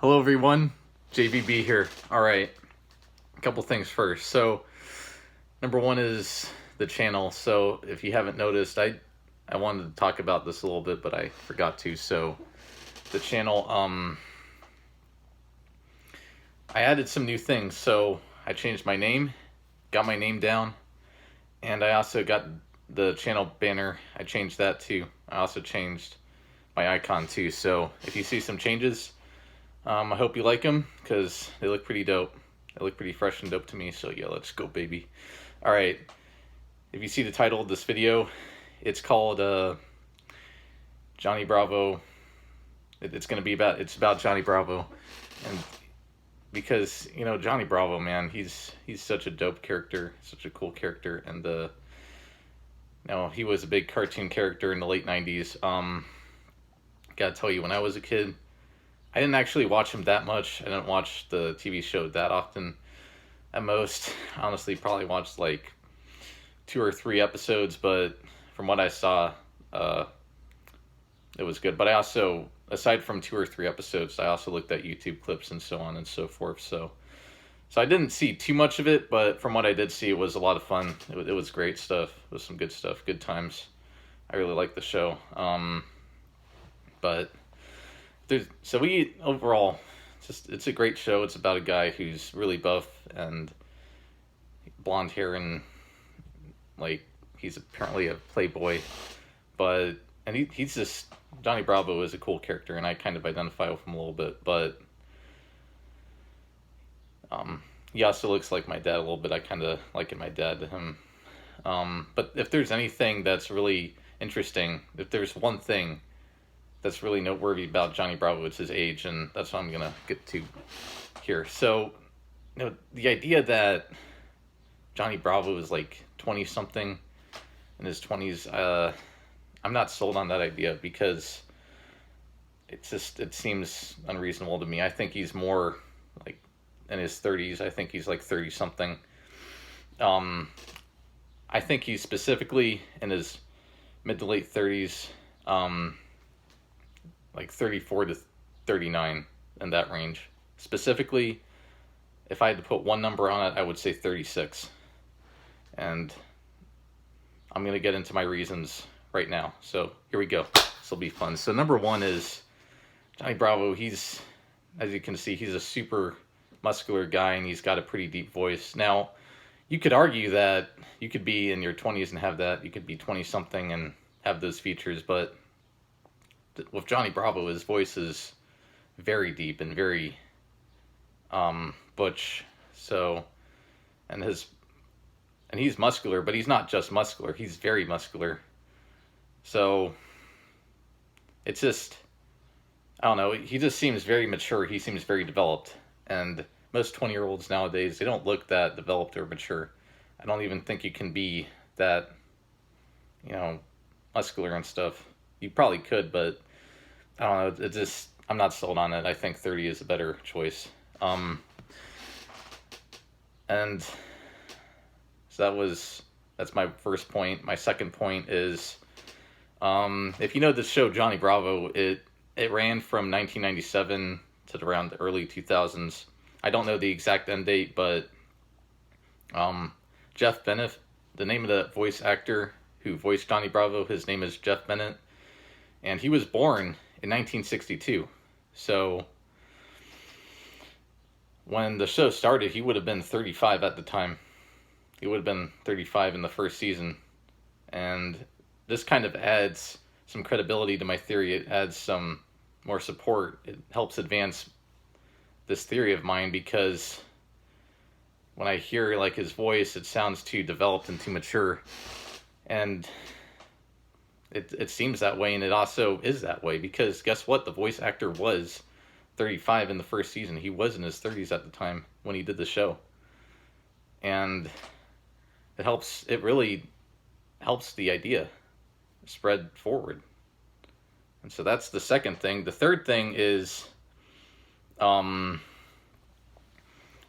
Hello everyone, JVB here. Alright, a couple things first. So, number one is the channel. So, if you haven't noticed, I wanted to talk about this a little bit, but I forgot to. So, the channel, I added some new things. So, I changed my name, got my name down, and I also got the channel banner. I changed that too. I also changed my icon too. So, if you see some changes, I hope you like them because they look pretty dope. They look pretty fresh and dope to me. So yeah, let's go, baby. All right. If you see the title of this video, it's called Johnny Bravo. It's about Johnny Bravo, and because Johnny Bravo, man, he's such a dope character, such a cool character, and he was a big cartoon character in the late '90s. Gotta tell you, when I was a kid, I didn't actually watch him that much. I didn't watch the TV show that often. At most, honestly, probably watched like 2 or 3 episodes, but from what I saw, it was good. But I also, aside from 2 or 3 episodes, I also looked at YouTube clips and so on and so forth. So I didn't see too much of it, but from what I did see, it was a lot of fun. It was great stuff. It was some good stuff, good times. I really liked the show. But overall, it's a great show. It's about a guy who's really buff and blonde hair, and like he's apparently a playboy, and he's just, Johnny Bravo is a cool character, and I kind of identify with him a little bit, but he also looks like my dad a little bit. I kind of liken my dad to him. But if there's anything that's really interesting, if there's one thing that's really noteworthy about Johnny Bravo, it's his age, and that's what I'm gonna get to here. So, the idea that Johnny Bravo is like 20 something in his 20s, I'm not sold on that idea because it seems unreasonable to me. I think he's more like in his 30s. I think he's like 30 something. I think he's specifically in his mid to late 30s. Like 34 to 39, in that range. Specifically, if I had to put one number on it, I would say 36. And I'm going to get into my reasons right now. So here we go. This will be fun. So number one is Johnny Bravo. He's, as you can see, he's a super muscular guy, and he's got a pretty deep voice. Now, you could argue that you could be in your 20s and have that. You could be 20 something and have those features, but with Johnny Bravo, his voice is very deep and very butch. So, and he's muscular, but he's not just muscular. He's very muscular. So, it's just, I don't know. He just seems very mature. He seems very developed. And most 20-year-olds nowadays, they don't look that developed or mature. I don't even think you can be that, muscular and stuff. You probably could, but I don't know. I'm not sold on it. I think 30 is a better choice. And so that's my first point. My second point is, if you know the show Johnny Bravo, it ran from 1997 to around the early 2000s. I don't know the exact end date, but Jeff Bennett, the name of the voice actor who voiced Johnny Bravo, his name is Jeff Bennett, and he was born in 1962. So when the show started, he would have been 35 at the time. He would have been 35 in the first season. And this kind of adds some credibility to my theory. It adds some more support. It helps advance this theory of mine, because when I hear like his voice, it sounds too developed and too mature. And it seems that way, and it also is that way, because guess what? The voice actor was 35 in the first season. He was in his 30s at the time when he did the show. And it really helps the idea spread forward. And so that's the second thing. The third thing is,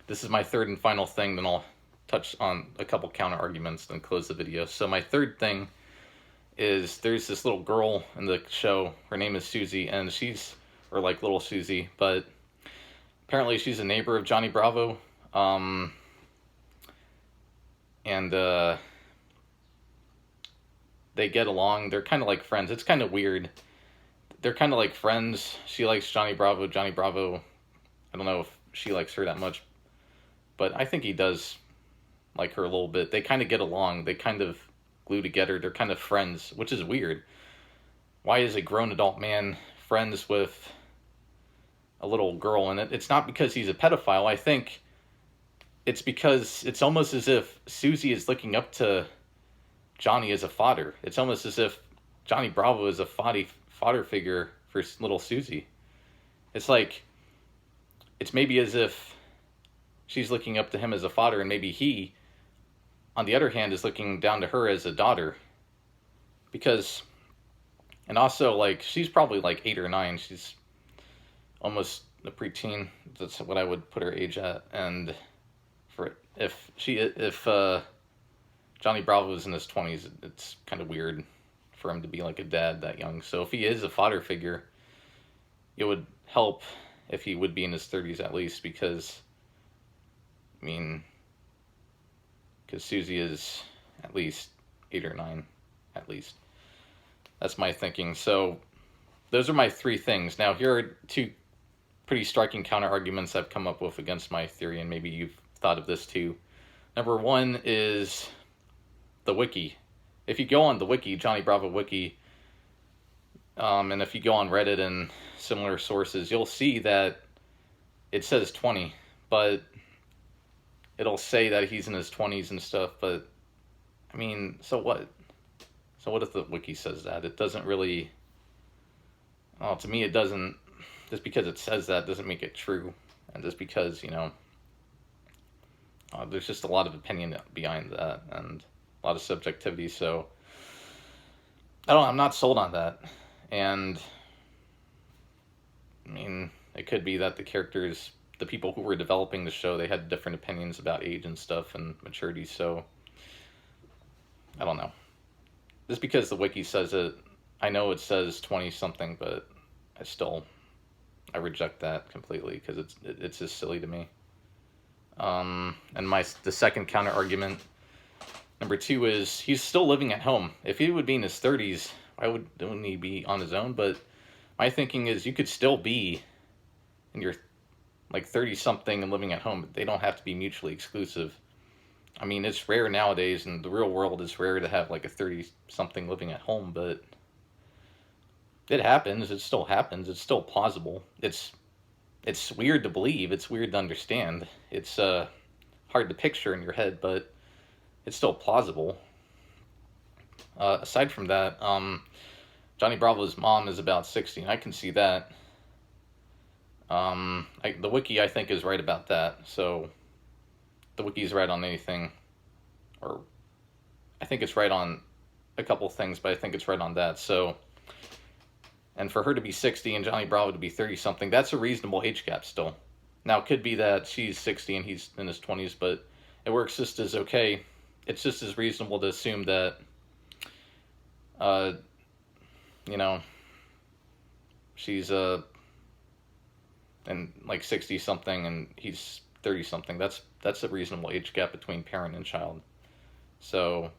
this is my third and final thing, then I'll touch on a couple counter arguments, then close the video. So my third thing is, there's this little girl in the show. Her name is Susie, and or like little Susie, but apparently she's a neighbor of Johnny Bravo. And they get along. They're kind of like friends. It's kind of weird. They're kind of like friends. She likes Johnny Bravo. Johnny Bravo, I don't know if she likes her that much, but I think he does like her a little bit. They kind of get along. They kind of glue together. They're kind of friends, which is weird. Why is a grown adult man friends with a little girl? And it's not because he's a pedophile. I think it's because it's almost as if Susie is looking up to Johnny as a fodder. It's almost as if Johnny Bravo is a fodder figure for little Susie. It's like, it's maybe as if she's looking up to him as a fodder, and maybe he, on the other hand, is looking down to her as a daughter. Because, and also, like, she's probably like 8 or 9. She's almost a preteen. That's what I would put her age at. And if Johnny Bravo was in his 20s, it's kind of weird for him to be like a dad that young. So if he is a fodder figure, it would help if he would be in his 30s at least, because, I mean, because Susie is at least 8 or 9, at least. That's my thinking. So those are my 3 things. Now, here are 2 pretty striking counter arguments I've come up with against my theory, and maybe you've thought of this too. Number 1 is the wiki. If you go on the wiki, Johnny Bravo wiki, and if you go on Reddit and similar sources, you'll see that it says 20, but it'll say that he's in his 20s and stuff. But I mean, so what? So what if the wiki says that? It doesn't really, well, to me it doesn't. Just because it says that doesn't make it true. And just because, you know, there's just a lot of opinion behind that and a lot of subjectivity. So I'm not sold on that. And I mean, it could be that the characters, the people who were developing the show, they had different opinions about age and stuff and maturity. So I don't know. Just because the wiki says it, I know it says 20 something, but I reject that completely because it's just silly to me. And the second counter argument, number 2, is he's still living at home. If he would be in his 30s, why wouldn't he be on his own? But my thinking is you could still be in your like 30 something and living at home. They don't have to be mutually exclusive. I mean, it's rare nowadays in the real world. It's rare to have like a 30 something living at home, but it happens. It still happens. It's still plausible. It's weird to believe. It's weird to understand. It's hard to picture in your head, but it's still plausible. Aside from that, Johnny Bravo's mom is about 60, and I can see that. The wiki, I think, is right about that. So the wiki's right on anything, or I think it's right on a couple things, but I think it's right on that. So, and for her to be 60 and Johnny Bravo to be 30 something, that's a reasonable age gap still. Now, it could be that she's 60 and he's in his 20s, but it works just as okay. It's just as reasonable to assume that, you know, she's and like 60 something and he's 30 something. That's a reasonable age gap between parent and child. So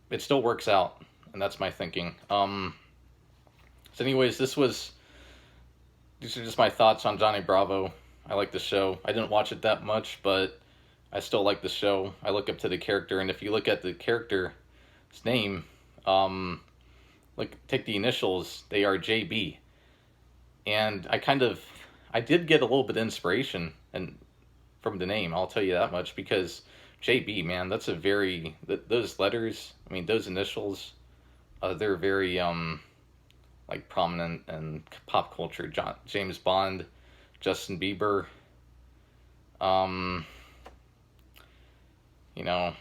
it still works out, and that's my thinking. So anyways, these are just my thoughts on Johnny Bravo. I like the show. I didn't watch it that much, but I still like the show. I look up to the character, and if you look at the character's name, take the initials, they are JB. And I did get a little bit of inspiration from the name, I'll tell you that much, because JB, man, that's those letters, I mean, those initials, they're very, like, prominent in pop culture. James Bond, Justin Bieber, you know,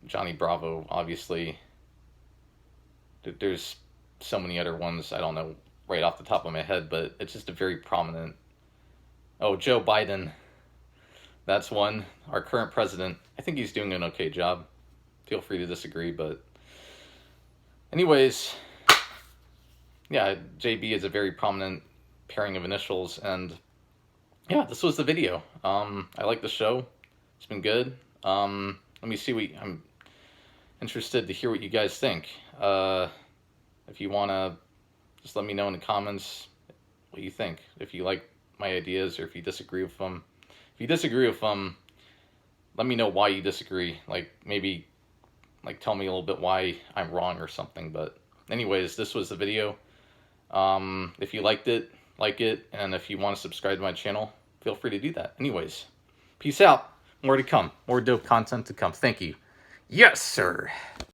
Johnny Bravo, obviously. There's so many other ones, I don't know right off the top of my head, but it's just a very prominent. Oh, Joe Biden. That's one. Our current president. I think he's doing an okay job. Feel free to disagree, but anyways, yeah, JB is a very prominent pairing of initials. And yeah, this was the video. I like the show. It's been good. Let me see what I'm interested to hear what you guys think. If you want to, just let me know in the comments what you think. If you like my ideas or if you disagree with them. If you disagree with them, let me know why you disagree. Like, maybe, like, tell me a little bit why I'm wrong or something. But anyways, this was the video. If you liked it, like it. And if you want to subscribe to my channel, feel free to do that. Anyways, peace out. More to come. More dope content to come. Thank you. Yes, sir.